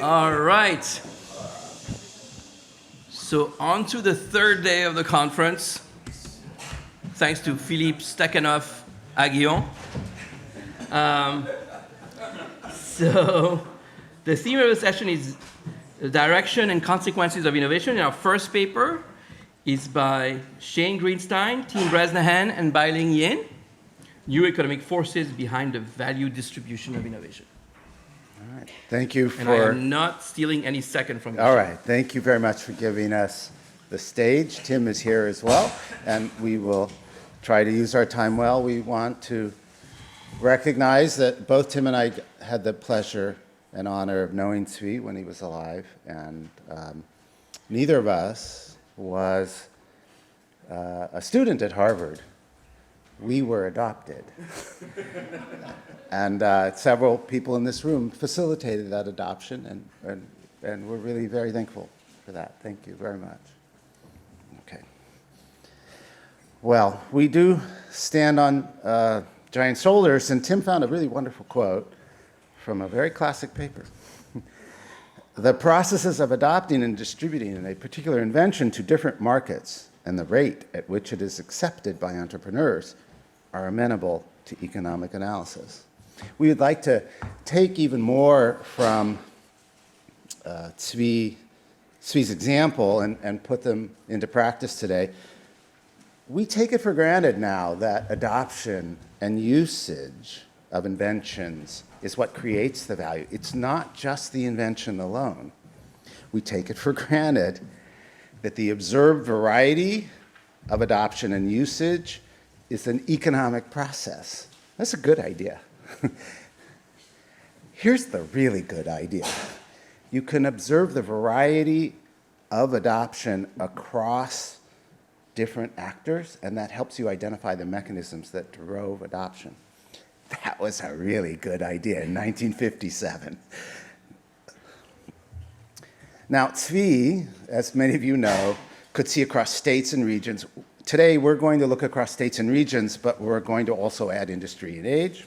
All right. So on to the third day of the conference. Thanks to Philippe Stakhanov Aghion. So the theme of the session is the direction and consequences of innovation. And our first paper is by Shane Greenstein, Tim Bresnahan, and Bai-Ling Yin, New Economic Forces Behind the Value Distribution of Innovation. All right. Thank you for... And I am not stealing any second from you. All right. Thank you very much for giving us the stage. Tim is here as well, and we will try to use our time well. We want to recognize that both Tim and I had the pleasure and honor of knowing Zvi when he was alive, and neither of us was a student at Harvard. We were adopted. And several people in this room facilitated that adoption, and we're really very thankful for that. Thank you very much. Okay. Well, we do stand on giant shoulders, and Tim found a really wonderful quote from a very classic paper. The processes of adopting and distributing a particular invention to different markets and the rate at which it is accepted by entrepreneurs are amenable to economic analysis. We would like to take even more from Zvi's example and put them into practice today. We take it for granted now that adoption and usage of inventions is what creates the value. It's not just the invention alone. We take it for granted that the observed variety of adoption and usage is an economic process. That's a good idea. Here's the really good idea. You can observe the variety of adoption across different actors, and that helps you identify the mechanisms that drove adoption. That was a really good idea in 1957. Now, Zvi, as many of you know, could see across states and regions. Today, we're going to look across states and regions, but we're going to also add industry and age.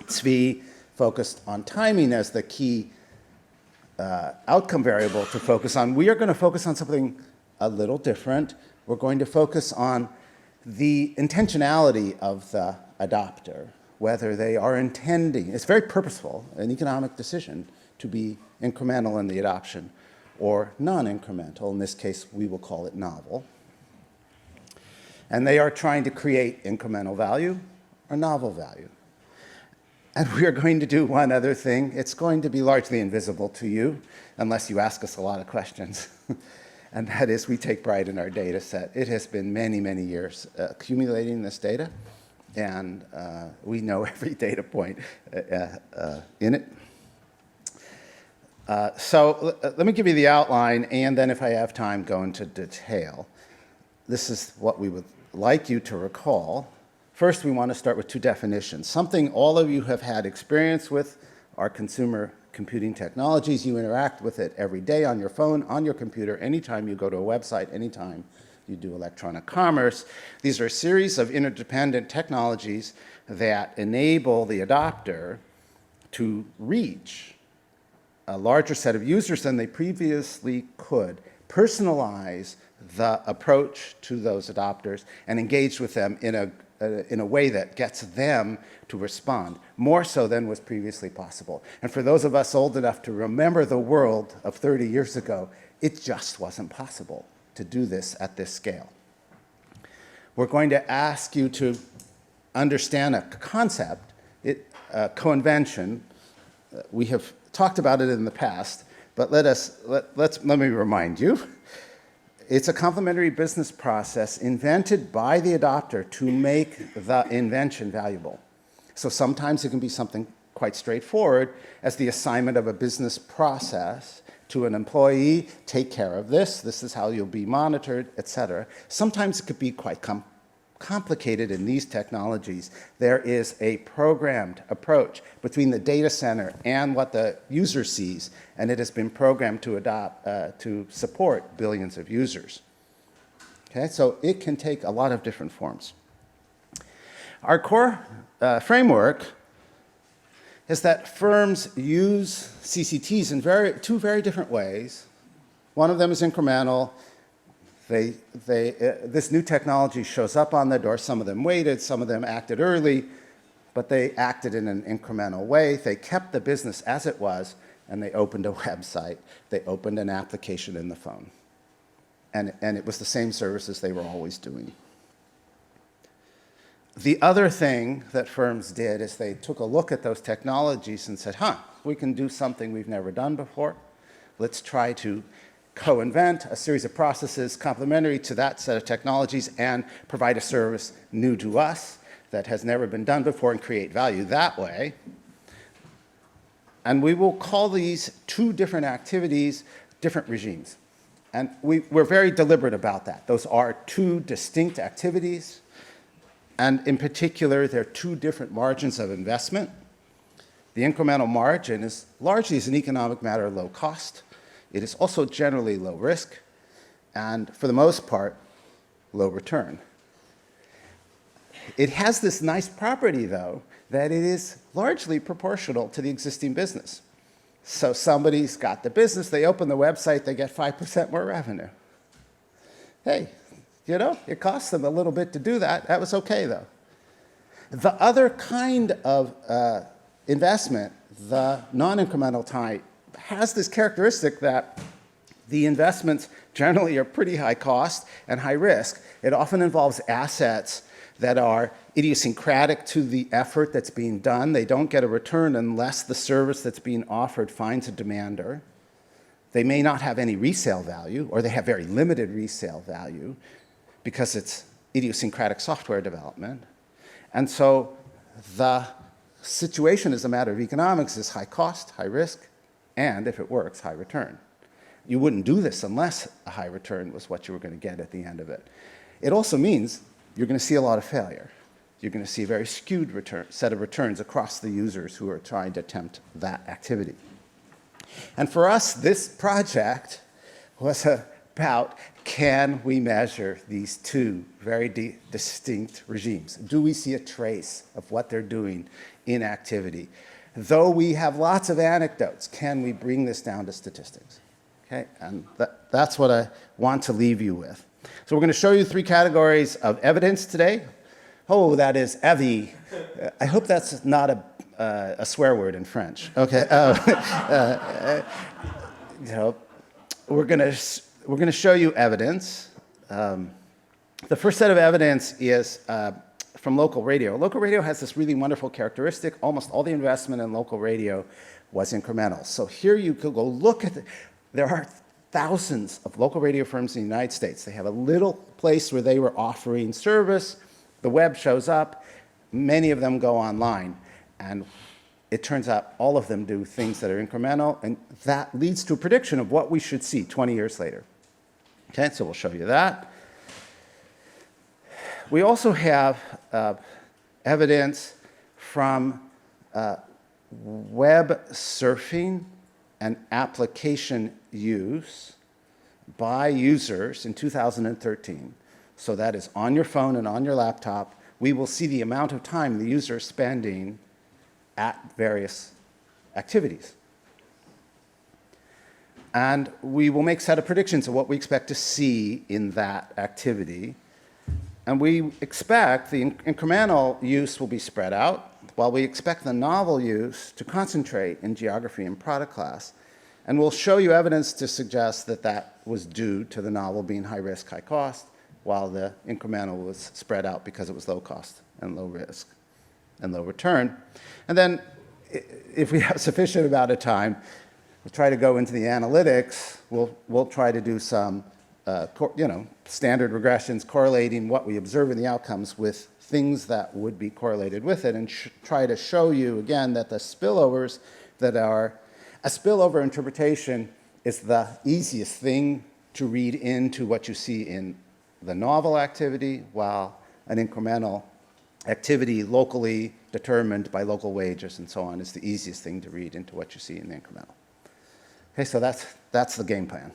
Zvi focused on timing as the key outcome variable to focus on. We are going to focus on something a little different. We're going to focus on the intentionality of the adopter, whether they are intending, it's very purposeful, an economic decision to be incremental in the adoption or non-incremental. In this case, we will call it novel. And they are trying to create incremental value or novel value. And we are going to do one other thing. It's going to be largely invisible to you unless you ask us a lot of questions. And that is, we take pride in our data set. It has been many, many years accumulating this data, and we know every data point in it. So let me give you the outline, and then if I have time, go into detail. This is what we would like you to recall. First, we want to start with two definitions. Something all of you have had experience with are consumer computing technologies. You interact with it every day on your phone, on your computer, anytime you go to a website, anytime you do electronic commerce. These are a series of interdependent technologies that enable the adopter to reach a larger set of users than they previously could, personalize the approach to those adopters, and engage with them in a way that gets them to respond, more so than was previously possible. And for those of us old enough to remember the world of 30 years ago, it just wasn't possible to do this at this scale. We're going to ask you to understand a concept, co-invention. We have talked about it in the past, but let me remind you. It's a complementary business process invented by the adopter to make the invention valuable. So sometimes it can be something quite straightforward as the assignment of a business process to an employee, take care of this is how you'll be monitored, etc. Sometimes it could be quite complicated in these technologies. There is a programmed approach between the data center and what the user sees, and it has been programmed to support billions of users. Okay, so it can take a lot of different forms. Our core framework is that firms use CCTs in two very different ways. One of them is incremental. This new technology shows up on the door. Some of them waited, some of them acted early, but they acted in an incremental way. They kept the business as it was, and they opened a website. They opened an application in the phone. And it was the same services they were always doing. The other thing that firms did is they took a look at those technologies and said, we can do something we've never done before. Let's try to co-invent a series of processes complementary to that set of technologies and provide a service new to us that has never been done before and create value that way. And we will call these two different activities different regimes. And we're very deliberate about that. Those are two distinct activities. And in particular, there are two different margins of investment. The incremental margin is largely, as an economic matter, low cost. It is also generally low risk, and for the most part, low return. It has this nice property, though, that it is largely proportional to the existing business. So somebody's got the business, they open the website, they get 5% more revenue. Hey, it costs them a little bit to do that. That was okay, though. The other kind of investment, the non-incremental type, has this characteristic that the investments generally are pretty high cost and high risk. It often involves assets that are idiosyncratic to the effort that's being done. They don't get a return unless the service that's being offered finds a demander. They may not have any resale value, or they have very limited resale value because it's idiosyncratic software development. And so the situation as a matter of economics is high cost, high risk, and if it works, high return. You wouldn't do this unless a high return was what you were going to get at the end of it. It also means you're going to see a lot of failure. You're going to see a very skewed set of returns across the users who are trying to attempt that activity. And for us, this project was about, can we measure these two very distinct regimes? Do we see a trace of what they're doing in activity? Though we have lots of anecdotes, can we bring this down to statistics? Okay, and that's what I want to leave you with. So we're going to show you three categories of evidence today. Oh, that is avis. I hope that's not a swear word in French. Okay. We're going to show you evidence. The first set of evidence is from local radio. Local radio has this really wonderful characteristic. Almost all the investment in local radio was incremental. So here you could go look at there are thousands of local radio firms in the United States. They have a little place where they were offering service. The web shows up. Many of them go online. And it turns out all of them do things that are incremental. And that leads to a prediction of what we should see 20 years later. Okay, so we'll show you that. We also have evidence from web surfing and application use by users in 2013. So that is on your phone and on your laptop. We will see the amount of time the user is spending at various activities. And we will make a set of predictions of what we expect to see in that activity. And we expect the incremental use will be spread out, while we expect the novel use to concentrate in geography and product class. And we'll show you evidence to suggest that that was due to the novel being high risk, high cost, while the incremental was spread out because it was low cost and low risk and low return. And then, if we have sufficient amount of time, we'll try to go into the analytics. We'll try to do some standard regressions correlating what we observe in the outcomes with things that would be correlated with it, and try to show you again that the spillovers that are a spillover interpretation is the easiest thing to read into what you see in the novel activity, while an incremental activity locally determined by local wages and so on is the easiest thing to read into what you see in the incremental. Okay, so that's the game plan.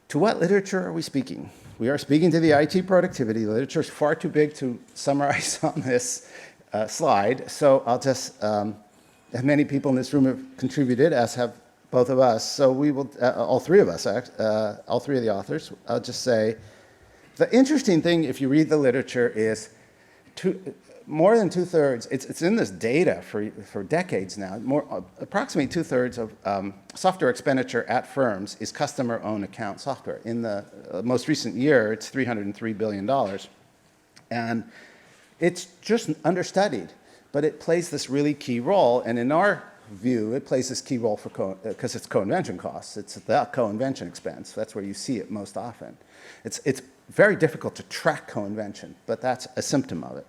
To what literature are we speaking? We are speaking to the IT productivity literature. It's far too big to summarize on this slide. So I'll just, many people in this room have contributed, as have both of us. So we will, all three of us, all three of the authors, I'll just say, the interesting thing, if you read the literature, is more than two-thirds, it's in this data for decades now, approximately two-thirds of software expenditure at firms is customer-owned account software. In the most recent year, it's $303 billion. And it's just understudied, but it plays this really key role. And in our view, it plays this key role because it's co-invention costs. It's the co-invention expense. That's where you see it most often. It's very difficult to track co-invention, but that's a symptom of it.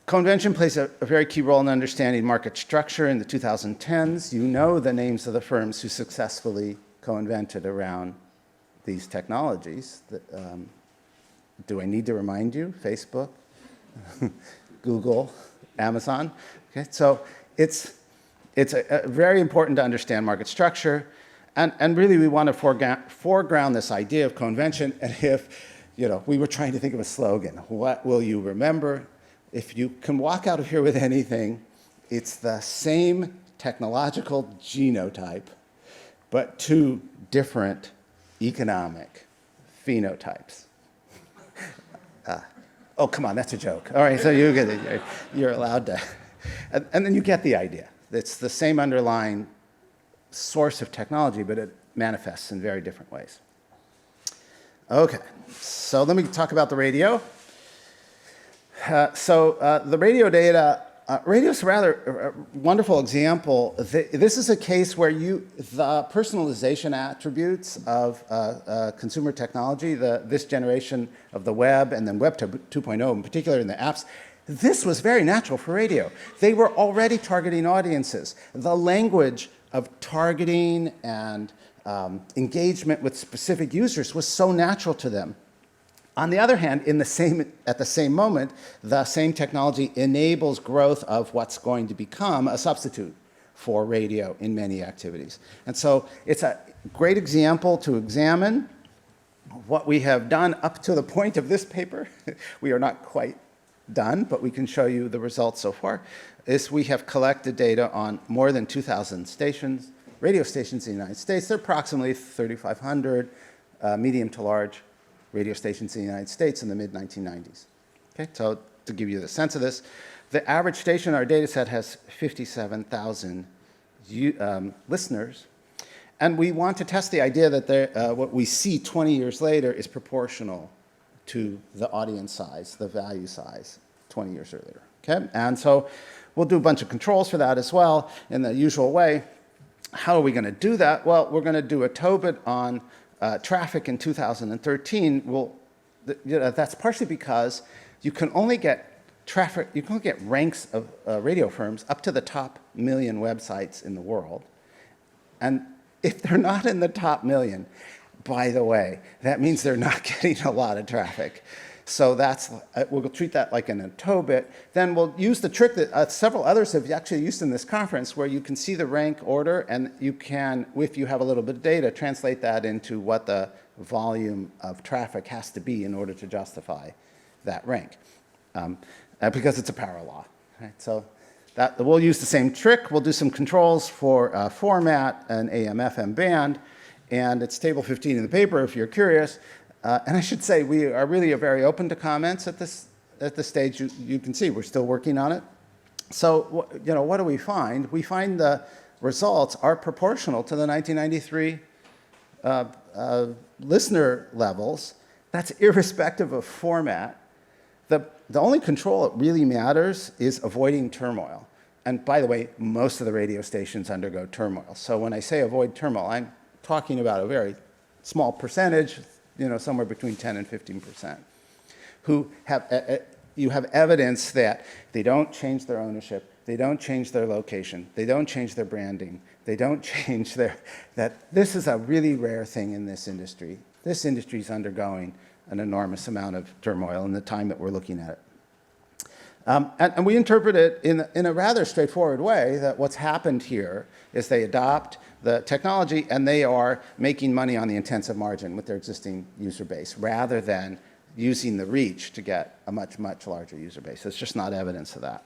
Co-invention plays a very key role in understanding market structure in the 2010s. You know the names of the firms who successfully co-invented around these technologies. Do I need to remind you? Facebook, Google, Amazon. Okay, so it's very important to understand market structure. And really, we want to foreground this idea of co-invention. And if we were trying to think of a slogan, what will you remember? If you can walk out of here with anything, it's the same technological genotype, but two different economic phenotypes. Oh, come on, that's a joke. All right, so you get it. You're allowed to. And then you get the idea. It's the same underlying source of technology, but it manifests in very different ways. Okay, so let me talk about the radio. The radio data, radio is a rather wonderful example. This is a case where the personalization attributes of consumer technology, this generation of the web and then Web 2.0 in particular in the apps, this was very natural for radio. They were already targeting audiences. The language of targeting and engagement with specific users was so natural to them. On the other hand, at the same moment, the same technology enables growth of what's going to become a substitute for radio in many activities. And so it's a great example to examine what we have done up to the point of this paper. We are not quite done, but we can show you the results so far, is we have collected data on more than 2,000 stations, radio stations in the United States. There are approximately 3,500 medium to large radio stations in the United States in the mid-1990s. Okay, so to give you the sense of this, the average station in our data set has 57,000 listeners. And we want to test the idea that what we see 20 years later is proportional to the audience size, the value size 20 years earlier. Okay, and so we'll do a bunch of controls for that as well in the usual way. How are we going to do that? Well, we're going to do a TOBIT on traffic in 2013. That's partially because you can only get traffic, you can only get ranks of radio firms up to the top 1 million websites in the world. And if they're not in the top 1 million, by the way, that means they're not getting a lot of traffic. So we'll treat that like in a TOBIT. Then we'll use the trick that several others have actually used in this conference, where you can see the rank order, and you can, if you have a little bit of data, translate that into what the volume of traffic has to be in order to justify that rank, because it's a power law. Right? So we'll use the same trick. We'll do some controls for format and AM/FM band, and it's table 15 in the paper if you're curious. And I should say, we are really very open to comments at this stage. You can see we're still working on it. So, what do we find? We find the results are proportional to the 1993 listener levels. That's irrespective of format. The only control that really matters is avoiding turmoil. And by the way, most of the radio stations undergo turmoil. So when I say avoid turmoil, I'm talking about a very small percentage, somewhere between 10 and 15%, who you have evidence that they don't change their ownership, they don't change their location, they don't change their branding, they don't change that this is a really rare thing in this industry. This industry is undergoing an enormous amount of turmoil in the time that we're looking at it. And we interpret it in a rather straightforward way, that what's happened here is they adopt the technology and they are making money on the intensive margin with their existing user base, rather than using the reach to get a much, much larger user base. There's just not evidence of that.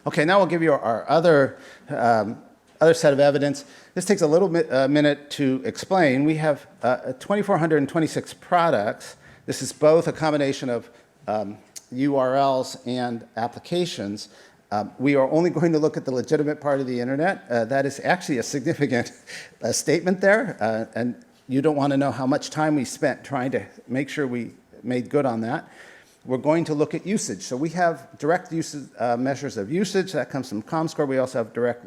Okay, now we'll give you our other set of evidence. This takes a little minute to explain. We have 2,426 products. This is both a combination of URLs and applications. We are only going to look at the legitimate part of the internet. That is actually a significant statement there, and you don't want to know how much time we spent trying to make sure we made good on that. We're going to look at usage. So we have direct usage, measures of usage. That comes from ComScore. We also have direct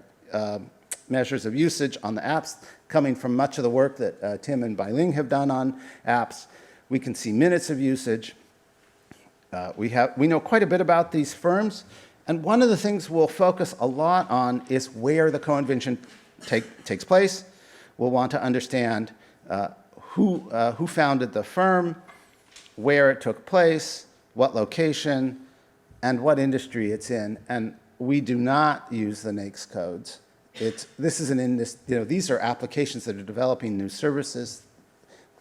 measures of usage on the apps coming from much of the work that Tim and Bai Ling have done on apps. We can see minutes of usage. We know quite a bit about these firms. And one of the things we'll focus a lot on is where the co-invention takes place. We'll want to understand who founded the firm, where it took place, what location, and what industry it's in. And we do not use the NAICS codes. These are applications that are developing new services.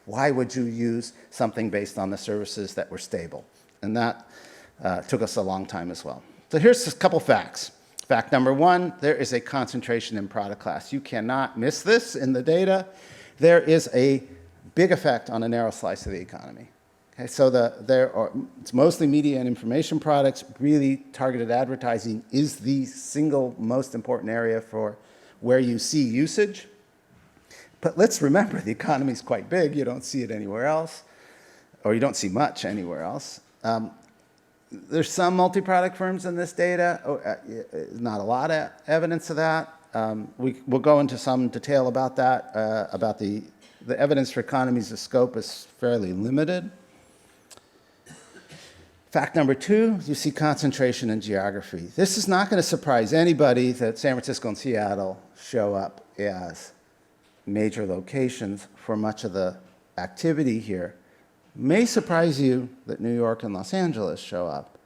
Why would you use something based on the services that were stable? And that took us a long time as well. So here's a couple facts. Fact number one, there is a concentration in product class. You cannot miss this in the data. There is a big effect on a narrow slice of the economy. Okay, so it's mostly media and information products. Really, targeted advertising is the single most important area for where you see usage. But let's remember, the economy is quite big. You don't see it anywhere else, or you don't see much anywhere else. There's some multi-product firms in this data. Not a lot of evidence of that. We'll go into some detail about that. About the evidence for economies of scope is fairly limited. Fact number two, you see concentration in geography. This is not going to surprise anybody that San Francisco and Seattle show up as major locations for much of the activity here. May surprise you that New York and Los Angeles show up.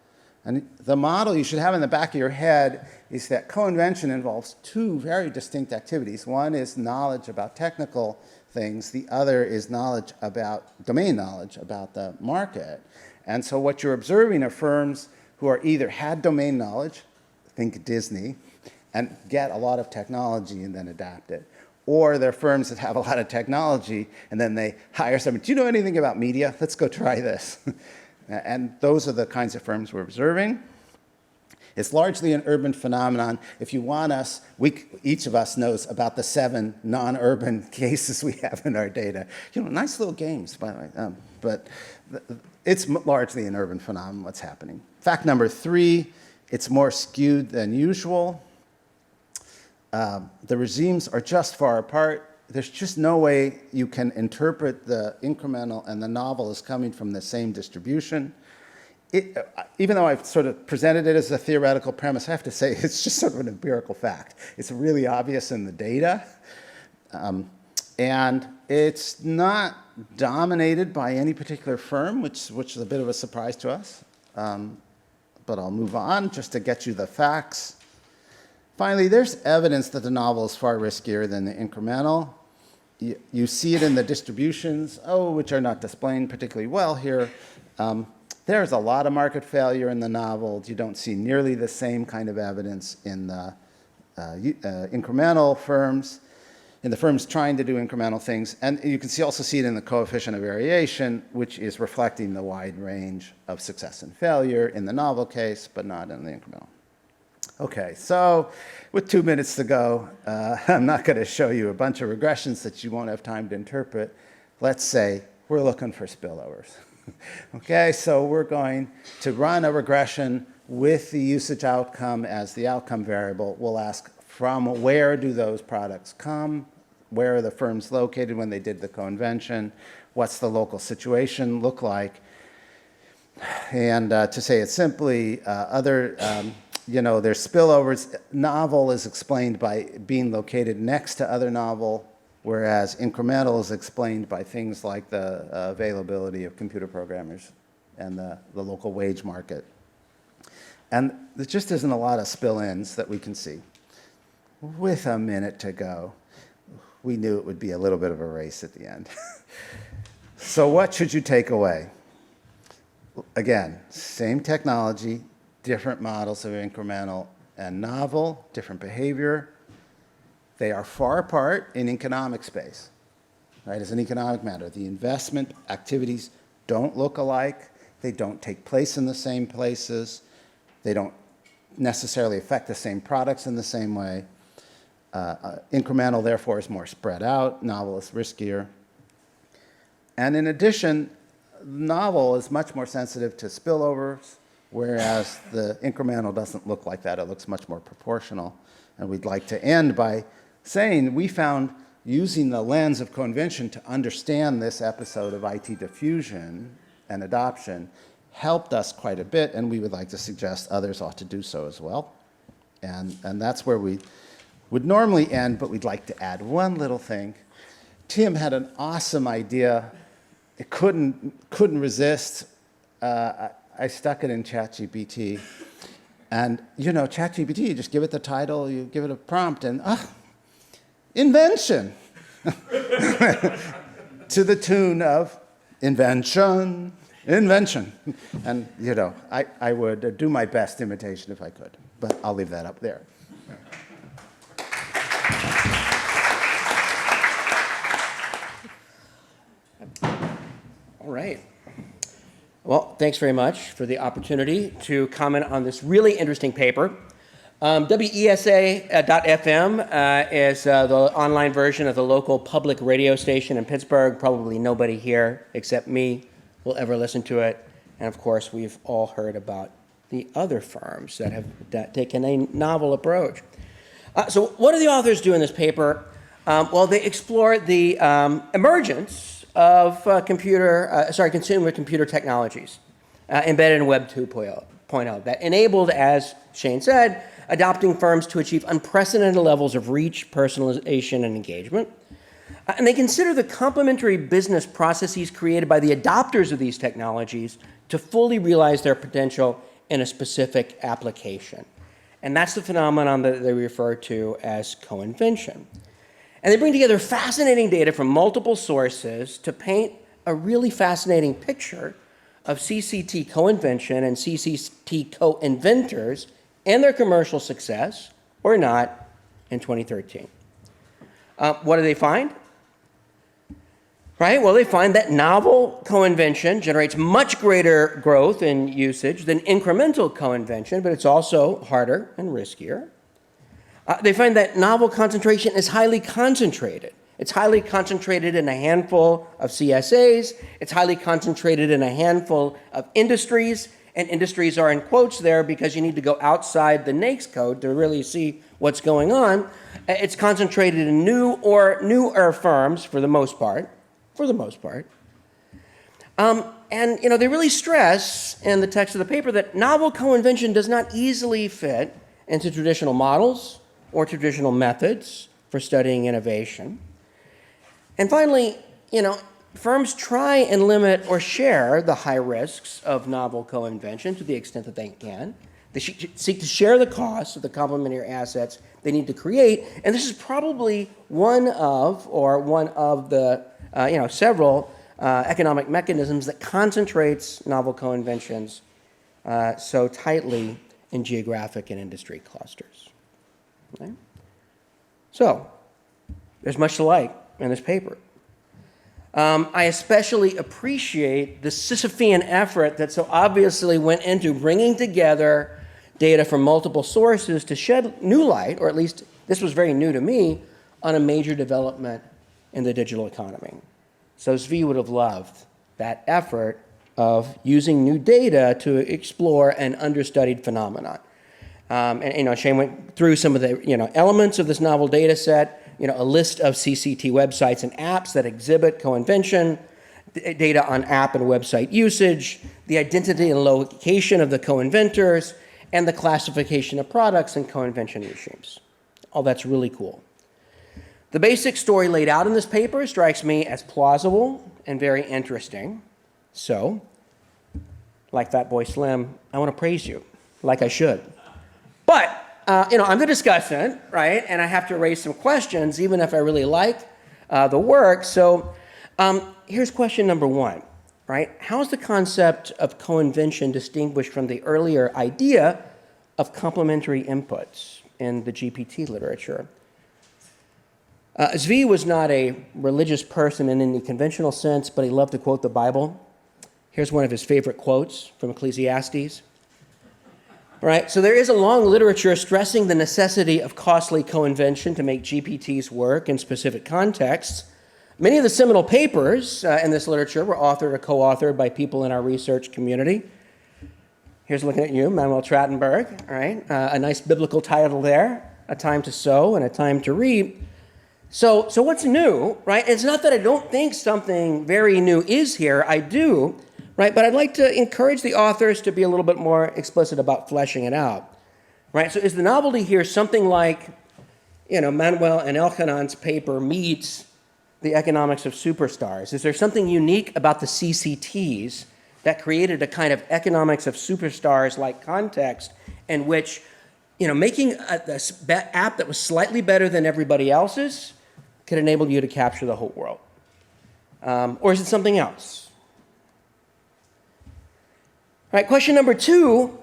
And the model you should have in the back of your head is that co-invention involves two very distinct activities. One is knowledge about technical things. The other is domain knowledge about the market. And so what you're observing are firms who are either had domain knowledge, think Disney, and get a lot of technology and then adapt it. Or they're firms that have a lot of technology and then they hire someone. Do you know anything about media? Let's go try this. And those are the kinds of firms we're observing. It's largely an urban phenomenon. If you want us, each of us knows about the 7 non-urban cases we have in our data. Nice little games, by the way. But it's largely an urban phenomenon, what's happening. Fact number 3, it's more skewed than usual. The regimes are just far apart. There's just no way you can interpret the incremental and the novel as coming from the same distribution. Even though I've sort of presented it as a theoretical premise, I have to say it's just sort of an empirical fact. It's really obvious in the data. And it's not dominated by any particular firm, which is a bit of a surprise to us. But I'll move on just to get you the facts. Finally, there's evidence that the novel is far riskier than the incremental. You see it in the distributions, which are not displayed particularly well here. There's a lot of market failure in the novel. You don't see nearly the same kind of evidence in the incremental firms, in the firms trying to do incremental things. And you can also see it in the coefficient of variation, which is reflecting the wide range of success and failure in the novel case, but not in the incremental. Okay, so with 2 minutes to go, I'm not going to show you a bunch of regressions that you won't have time to interpret. Let's say we're looking for spillovers. Okay, so we're going to run a regression with the usage outcome as the outcome variable. We'll ask from where do those products come? Where are the firms located when they did the co-invention? What's the local situation look like? And to say it simply, there's spillovers. Novel is explained by being located next to other novel, whereas incremental is explained by things like the availability of computer programmers and the local wage market. And there just isn't a lot of spill-ins that we can see. With a minute to go, we knew it would be a little bit of a race at the end. So what should you take away? Again, same technology, different models of incremental and novel, different behavior. They are far apart in economic space, right? As an economic matter, the investment activities don't look alike. They don't take place in the same places. They don't necessarily affect the same products in the same way. Incremental, therefore, is more spread out. Novel is riskier. And in addition, novel is much more sensitive to spillovers, whereas the incremental doesn't look like that. It looks much more proportional. And we'd like to end by saying we found using the lens of co-invention to understand this episode of IT diffusion and adoption helped us quite a bit, and we would like to suggest others ought to do so as well. And that's where we would normally end, but we'd like to add one little thing. Tim had an awesome idea. It couldn't resist. I stuck it in ChatGPT. And, ChatGPT, you just give it the title, you give it a prompt, and, invention. To the tune of invention. And, I would do my best imitation if I could, but I'll leave that up there. All right. Well, thanks very much for the opportunity to comment on this really interesting paper. WESA.FM is the online version of the local public radio station in Pittsburgh. Probably nobody here except me will ever listen to it. And of course, we've all heard about the other firms that have taken a novel approach. So what do the authors do in this paper? Well, they explore the emergence of consumer computer technologies embedded in Web 2.0 that enabled, as Shane said, adopting firms to achieve unprecedented levels of reach, personalization, and engagement. And they consider the complementary business processes created by the adopters of these technologies to fully realize their potential in a specific application. And that's the phenomenon that they refer to as co-invention. And they bring together fascinating data from multiple sources to paint a really fascinating picture of CCT co-invention and CCT co-inventors and their commercial success, or not, in 2013. What do they find? Right? Well, they find that novel co-invention generates much greater growth in usage than incremental co-invention, but it's also harder and riskier. They find that novel concentration is highly concentrated. It's highly concentrated in a handful of CSAs. It's highly concentrated in a handful of industries. And industries are in quotes there because you need to go outside the NAICS code to really see what's going on. It's concentrated in new or newer firms for the most part. And they really stress in the text of the paper that novel co-invention does not easily fit into traditional models or traditional methods for studying innovation. And finally, firms try and limit or share the high risks of novel co-invention to the extent that they can. They seek to share the costs of the complementary assets they need to create, and this is probably one of the several economic mechanisms that concentrates novel co-inventions so tightly in geographic and industry clusters. Okay? So, there's much to like in this paper. I especially appreciate the Sisyphean effort that so obviously went into bringing together data from multiple sources to shed new light, or at least this was very new to me, on a major development in the digital economy. So Zvi would have loved that effort of using new data to explore an understudied phenomenon. Shane went through some of the elements of this novel data set, a list of CCT websites and apps that exhibit co-invention, data on app and website usage, the identity and location of the co-inventors, and the classification of products and co-invention regimes. All that's really cool. The basic story laid out in this paper strikes me as plausible and very interesting. So, like Fat Boy Slim, I want to praise you, like I should. But, I'm the discussant, right? And I have to raise some questions, even if I really like the work. So, here's question number one. right? How is the concept of co-invention distinguished from the earlier idea of complementary inputs in the GPT literature? Zvi was not a religious person in any conventional sense, but he loved to quote the Bible. Here's one of his favorite quotes from Ecclesiastes. Right, so there is a long literature stressing the necessity of costly co-invention to make GPTs work in specific contexts. Many of the seminal papers in this literature were authored or co-authored by people in our research community. Here's looking at you, Manuel Trattenberg, right? A nice biblical title there, A Time to Sow and a Time to Reap. So what's new, right? It's not that I don't think something very new is here, I do, right? But I'd like to encourage the authors to be a little bit more explicit about fleshing it out, right? So is the novelty here something like, Manuel and Elkanan's paper meets the economics of superstars? Is there something unique about the CCTs that created a kind of economics of superstars-like context in which, making an app that was slightly better than everybody else's could enable you to capture the whole world? Or is it something else? All right, question number 2,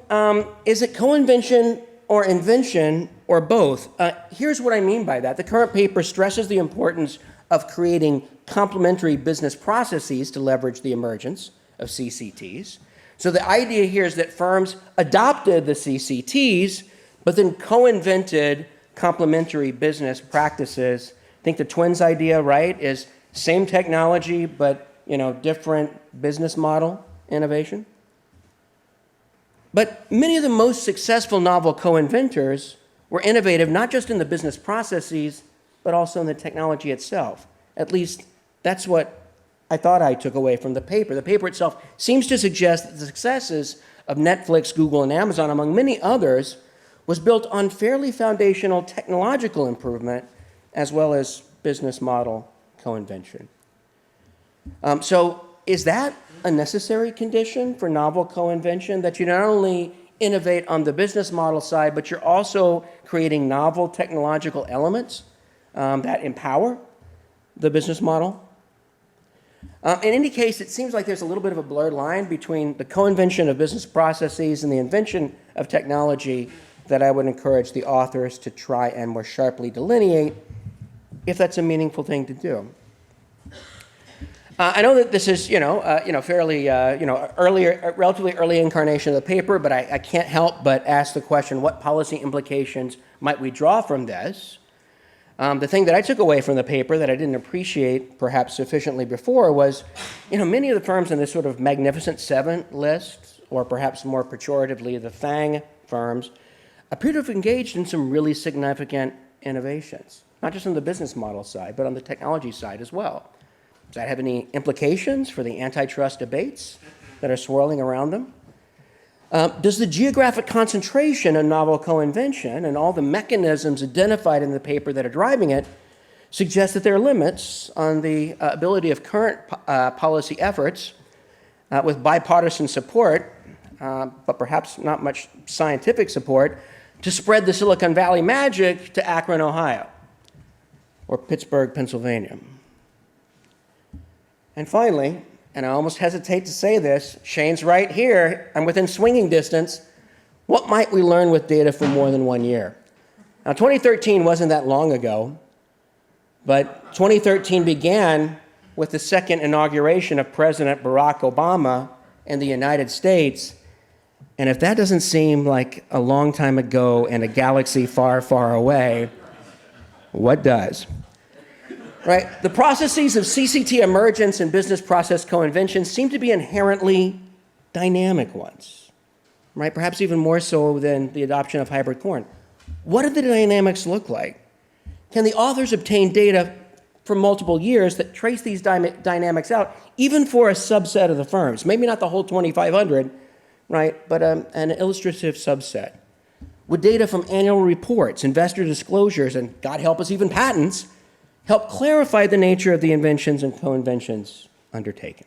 is it co-invention or invention or both? Here's what I mean by that. The current paper stresses the importance of creating complementary business processes to leverage the emergence of CCTs. So the idea here is that firms adopted the CCTs, but then co-invented complementary business practices. I think the twins idea, right, is same technology, but, different business model innovation. But many of the most successful novel co-inventors were innovative not just in the business processes, but also in the technology itself. At least that's what I thought I took away from the paper. The paper itself seems to suggest that the successes of Netflix, Google, and Amazon, among many others, was built on fairly foundational technological improvement as well as business model co-invention. So is that a necessary condition for novel co-invention, that you not only innovate on the business model side, but you're also creating novel technological elements that empower the business model? In any case, it seems like there's a little bit of a blurred line between the co-invention of business processes and the invention of technology that I would encourage the authors to try and more sharply delineate, if that's a meaningful thing to do. I know that this is, fairly, relatively early incarnation of the paper, but I can't help but ask the question, what policy implications might we draw from this? The thing that I took away from the paper that I didn't appreciate perhaps sufficiently before was, many of the firms in this sort of Magnificent Seven list, or perhaps more pejoratively, the FANG firms, appear to have engaged in some really significant innovations, not just on the business model side, but on the technology side as well. Does that have any implications for the antitrust debates that are swirling around them? Does the geographic concentration of novel co-invention and all the mechanisms identified in the paper that are driving it suggest that there are limits on the ability of current policy efforts with bipartisan support, but perhaps not much scientific support, to spread the Silicon Valley magic to Akron, Ohio, or Pittsburgh, Pennsylvania? And finally, and I almost hesitate to say this, Shane's right here, I'm within swinging distance, what might we learn with data for more than 1 year? Now, 2013 wasn't that long ago, but 2013 began with the second inauguration of President Barack Obama in the United States. And if that doesn't seem like a long time ago in a galaxy far, far away, what does? Right? The processes of CCT emergence and business process co-invention seem to be inherently dynamic ones, right? Perhaps even more so than the adoption of hybrid corn. What do the dynamics look like? Can the authors obtain data for multiple years that trace these dynamics out, even for a subset of the firms? Maybe not the whole 2,500, right? But an illustrative subset. Would data from annual reports, investor disclosures, and God help us, even patents, help clarify the nature of the inventions and co-inventions undertaken?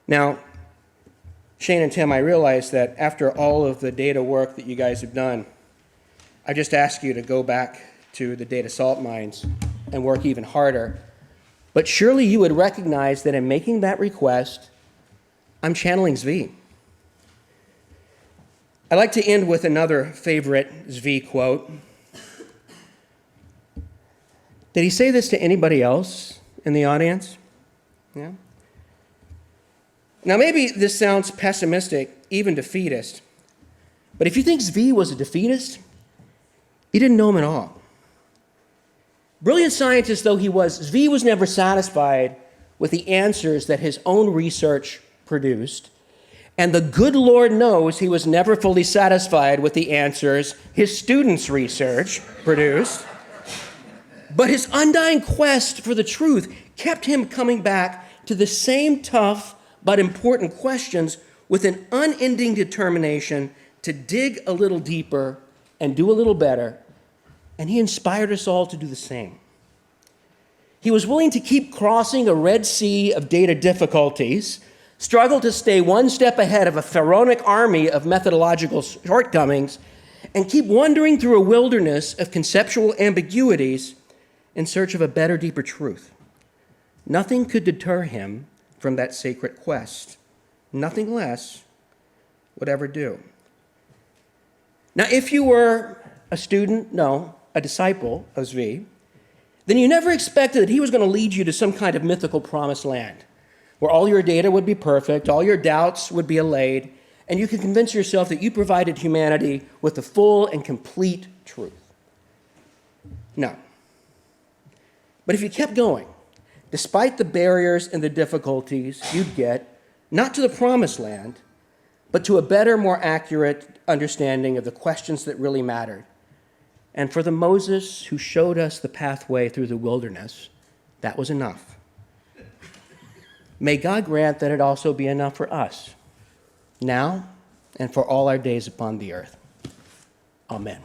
Now, Shane and Tim, I realize that after all of the data work that you guys have done, I just ask you to go back to the data salt mines and work even harder. But surely you would recognize that in making that request, I'm channeling Zvi. I'd like to end with another favorite Zvi quote. Did he say this to anybody else in the audience? Yeah. Now, maybe this sounds pessimistic, even defeatist, but if you think Zvi was a defeatist, you didn't know him at all. Brilliant scientist though he was, Zvi was never satisfied with the answers that his own research produced, and the good Lord knows he was never fully satisfied with the answers his students' research produced. But his undying quest for the truth kept him coming back to the same tough but important questions with an unending determination to dig a little deeper and do a little better, and he inspired us all to do the same. He was willing to keep crossing a Red Sea of data difficulties, struggle to stay one step ahead of a pharaonic army of methodological shortcomings, and keep wandering through a wilderness of conceptual ambiguities in search of a better, deeper truth. Nothing could deter him from that sacred quest. Nothing less would ever do. Now, if you were a student, no, a disciple of Zvi, then you never expected that he was going to lead you to some kind of mythical promised land where all your data would be perfect, all your doubts would be allayed, and you could convince yourself that you provided humanity with the full and complete truth. No. But if you kept going, despite the barriers and the difficulties, you'd get not to the promised land, but to a better, more accurate understanding of the questions that really mattered. And for the Moses who showed us the pathway through the wilderness, that was enough. May God grant that it also be enough for us, now and for all our days upon the earth. Amen.